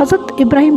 حضرت ابراہیم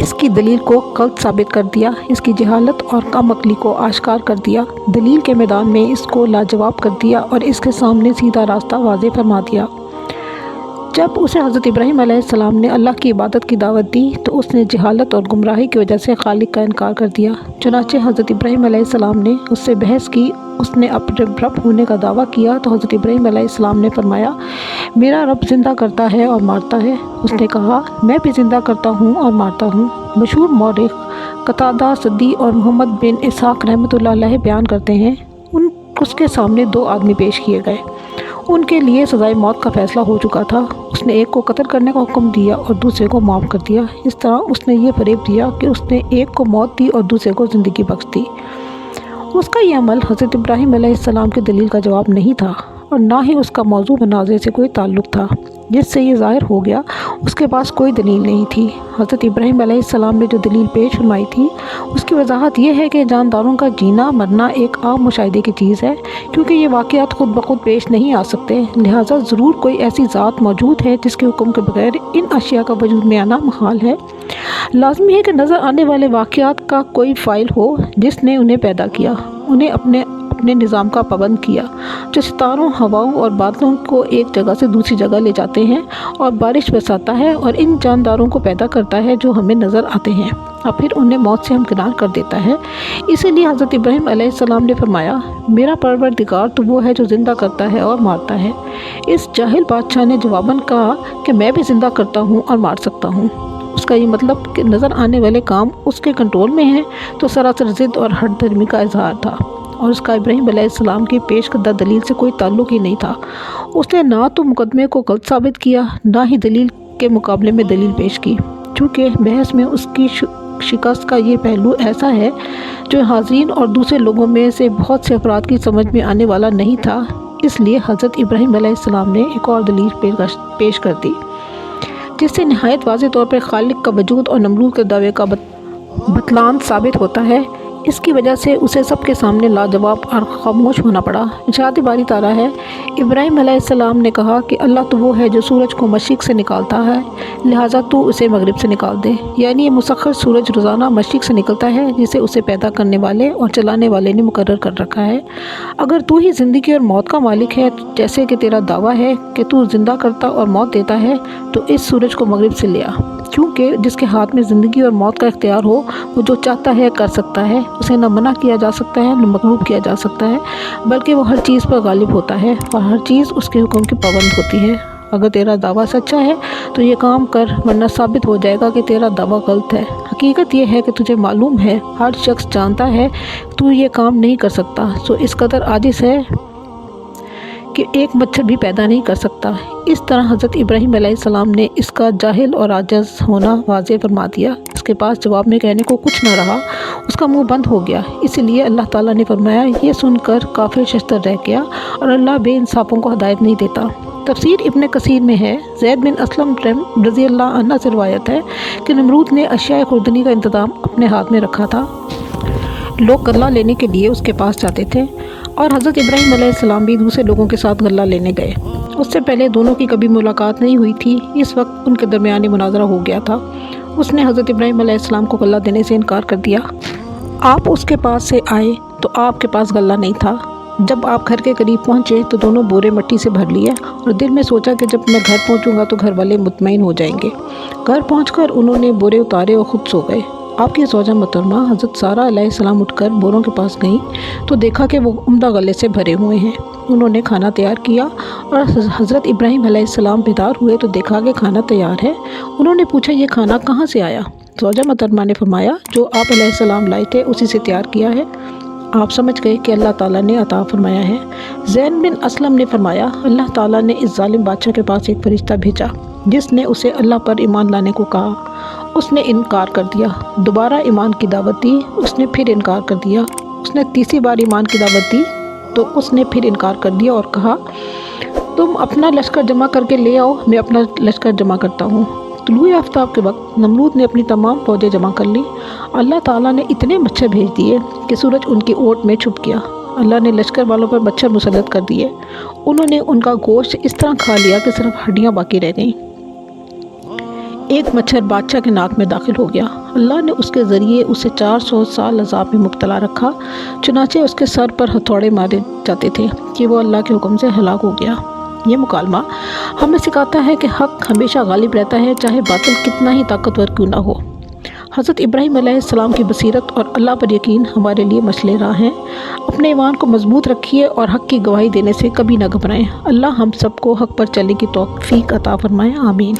اس کی دلیل کو غلط ثابت کر دیا، اس کی جہالت اور کم عقلی کو آشکار کر دیا، دلیل کے میدان میں اس کو لاجواب کر دیا اور اس کے سامنے سیدھا راستہ واضح فرما دیا۔ جب اسے حضرت ابراہیم علیہ السلام نے اللہ کی عبادت کی دعوت دی تو اس نے جہالت اور گمراہی کی وجہ سے خالق کا انکار کر دیا۔ چنانچہ حضرت ابراہیم علیہ السلام نے اس سے بحث کی، اس نے اپنے رب ہونے کا دعویٰ کیا تو حضرت ابراہیم علیہ السلام نے فرمایا، میرا رب زندہ کرتا ہے اور مارتا ہے۔ اس نے کہا، میں بھی زندہ کرتا ہوں اور مارتا ہوں۔ مشہور مورخ قتادہ سدی اور محمد بن اسحاق رحمۃ اللہ علیہ بیان کرتے ہیں، اس کے سامنے دو آدمی پیش کیے گئے، ان کے لیے سزائے موت کا فیصلہ ہو چکا تھا۔ اس نے ایک کو قتل کرنے کا حکم دیا اور دوسرے کو معاف کر دیا۔ اس طرح اس نے یہ فریب دیا کہ اس نے ایک کو موت دی اور دوسرے کو زندگی بخش دی۔ اس کا یہ عمل حضرت ابراہیم علیہ السلام کی دلیل کا جواب نہیں تھا اور نہ ہی اس کا موضوع مناظرے سے کوئی تعلق تھا، جس سے یہ ظاہر ہو گیا اس کے پاس کوئی دلیل نہیں تھی۔ حضرت ابراہیم علیہ السلام نے جو دلیل پیش فرمائی تھی اس کی وضاحت یہ ہے کہ جانداروں کا جینا مرنا ایک عام مشاہدے کی چیز ہے، کیونکہ یہ واقعات خود بخود پیش نہیں آ سکتے، لہٰذا ضرور کوئی ایسی ذات موجود ہے جس کے حکم کے بغیر ان اشیاء کا وجود میں آنا محال ہے۔ لازمی ہے کہ نظر آنے والے واقعات کا کوئی فاعل ہو جس نے انہیں پیدا کیا، انہیں اپنے نظام کا پابند کیا، جو ستاروں، ہواؤں اور بادلوں کو ایک جگہ سے دوسری جگہ لے جاتے ہیں اور بارش برساتا ہے اور ان جانداروں کو پیدا کرتا ہے جو ہمیں نظر آتے ہیں اور پھر انہیں موت سے ہمکنار کر دیتا ہے۔ اسی لیے حضرت ابراہیم علیہ السلام نے فرمایا، میرا پروردگار تو وہ ہے جو زندہ کرتا ہے اور مارتا ہے۔ اس جاہل بادشاہ نے جواباً کہا کہ میں بھی زندہ کرتا ہوں اور مار سکتا ہوں۔ اس کا یہ مطلب کہ نظر آنے والے کام اس کے کنٹرول میں ہیں تو سراسر ضد اور ہٹ دھرمی کا اظہار تھا، اور اس کا ابراہیم علیہ السلام کی پیش کردہ دلیل سے کوئی تعلق ہی نہیں تھا۔ اس نے نہ تو مقدمے کو غلط ثابت کیا، نہ ہی دلیل کے مقابلے میں دلیل پیش کی، چونکہ بحث میں اس کی شکست کا یہ پہلو ایسا ہے جو حاضرین اور دوسرے لوگوں میں سے بہت سے افراد کی سمجھ میں آنے والا نہیں تھا۔ اس لیے حضرت ابراہیم علیہ السلام نے ایک اور دلیل پیش کر دی، جس سے نہایت واضح طور پر خالق کا وجود اور نمرود کے دعوے کا بطلان ثابت ہوتا ہے۔ اس کی وجہ سے اسے سب کے سامنے لاجواب اور خاموش ہونا پڑا۔ ارشاد باری تعالیٰ ہے، ابراہیم علیہ السلام نے کہا کہ اللہ تو وہ ہے جو سورج کو مشرق سے نکالتا ہے، لہٰذا تو اسے مغرب سے نکال دے۔ یعنی یہ مسخر سورج روزانہ مشرق سے نکلتا ہے، جسے اسے پیدا کرنے والے اور چلانے والے نے مقرر کر رکھا ہے۔ اگر تو ہی زندگی اور موت کا مالک ہے، جیسے کہ تیرا دعویٰ ہے کہ تو زندہ کرتا اور موت دیتا ہے، تو اس سورج کو مغرب سے لے آ، کیونکہ جس کے ہاتھ میں زندگی اور موت کا اختیار ہو وہ جو چاہتا ہے کر سکتا ہے، اسے نہ منع کیا جا سکتا ہے نہ مغلوب کیا جا سکتا ہے، بلکہ وہ ہر چیز پر غالب ہوتا ہے اور ہر چیز اس کے حکم کی پابند ہوتی ہے۔ اگر تیرا دعویٰ سچا ہے تو یہ کام کر، ورنہ ثابت ہو جائے گا کہ تیرا دعویٰ غلط ہے۔ حقیقت یہ ہے کہ تجھے معلوم ہے، ہر شخص جانتا ہے تو یہ کام نہیں کر سکتا، سو اس قدر عاجز ہے کہ ایک مچھر بھی پیدا نہیں کر سکتا۔ اس طرح حضرت ابراہیم علیہ السلام نے اس کا جاہل اور عاجز ہونا واضح فرما دیا۔ اس کے پاس جواب میں کہنے کو کچھ نہ رہا، اس کا منہ بند ہو گیا۔ اسی لیے اللہ تعالیٰ نے فرمایا، یہ سن کر کافر ششدر رہ گیا اور اللہ بے انصافوں کو ہدایت نہیں دیتا۔ تفسیر ابن کثیر میں ہے، زید بن اسلم رضی اللہ عنہ سے روایت ہے کہ نمرود نے اشیاء خوردنی کا انتظام اپنے ہاتھ میں رکھا تھا۔ لوگ غلہ لینے کے لیے اس کے پاس جاتے تھے اور حضرت ابراہیم علیہ السلام بھی دوسرے لوگوں کے ساتھ غلہ لینے گئے۔ اس سے پہلے دونوں کی کبھی ملاقات نہیں ہوئی تھی۔ اس وقت ان کے درمیان مناظرہ ہو گیا تھا۔ اس نے حضرت ابراہیم علیہ السلام کو غلہ دینے سے انکار کر دیا۔ آپ اس کے پاس سے آئے تو آپ کے پاس غلہ نہیں تھا۔ جب آپ گھر کے قریب پہنچے تو دونوں بورے مٹی سے بھر لیے اور دل میں سوچا کہ جب میں گھر پہنچوں گا تو گھر والے مطمئن ہو جائیں گے۔ گھر پہنچ کر انہوں نے بورے اتارے اور خود سو گئے۔ آپ کی زوجہ محترمہ حضرت سارہ علیہ السلام اٹھ کر بوروں کے پاس گئیں تو دیکھا کہ وہ عمدہ غلے سے بھرے ہوئے ہیں۔ انہوں نے کھانا تیار کیا اور حضرت ابراہیم علیہ السلام بیدار ہوئے تو دیکھا کہ کھانا تیار ہے۔ انہوں نے پوچھا، یہ کھانا کہاں سے آیا؟ زوجہ محترمہ نے فرمایا، جو آپ علیہ السلام لائے تھے اسی سے تیار کیا ہے۔ آپ سمجھ گئے کہ اللہ تعالیٰ نے عطا فرمایا ہے۔ زید بن اسلم نے فرمایا، اللہ تعالیٰ نے اس ظالم بادشاہ کے پاس ایک فرشتہ بھیجا جس نے اسے اللہ پر ایمان لانے کو کہا۔ اس نے انکار کر دیا۔ دوبارہ ایمان کی دعوت دی، اس نے پھر انکار کر دیا۔ اس نے تیسری بار ایمان کی دعوت دی تو اس نے پھر انکار کر دیا اور کہا، تم اپنا لشکر جمع کر کے لے آؤ، میں اپنا لشکر جمع کرتا ہوں۔ طلوع آفتاب کے وقت نمرود نے اپنی تمام فوجیں جمع کر لی۔ اللہ تعالیٰ نے اتنے مچھر بھیج دیے کہ سورج ان کی اوٹ میں چھپ گیا۔ اللہ نے لشکر والوں پر مچھر مسلط کر دیے۔ انہوں نے ان کا گوشت اس طرح کھا لیا کہ صرف ہڈیاں باقی رہ گئیں۔ ایک مچھر بادشاہ کے ناک میں داخل ہو گیا۔ اللہ نے اس کے ذریعے اسے 400 سال عذاب میں مبتلا رکھا، چنانچہ اس کے سر پر ہتھوڑے مارے جاتے تھے کہ وہ اللہ کے حکم سے ہلاک ہو گیا۔ یہ مکالمہ ہمیں سکھاتا ہے کہ حق ہمیشہ غالب رہتا ہے، چاہے باطل کتنا ہی طاقتور کیوں نہ ہو۔ حضرت ابراہیم علیہ السلام کی بصیرت اور اللہ پر یقین ہمارے لیے مشعل راہ ہیں۔ اپنے ایمان کو مضبوط رکھیے اور حق کی گواہی دینے سے کبھی نہ گھبرائیں۔ اللہ ہم سب کو حق پر چلنے کی توفیق عطا فرمائے، آمین۔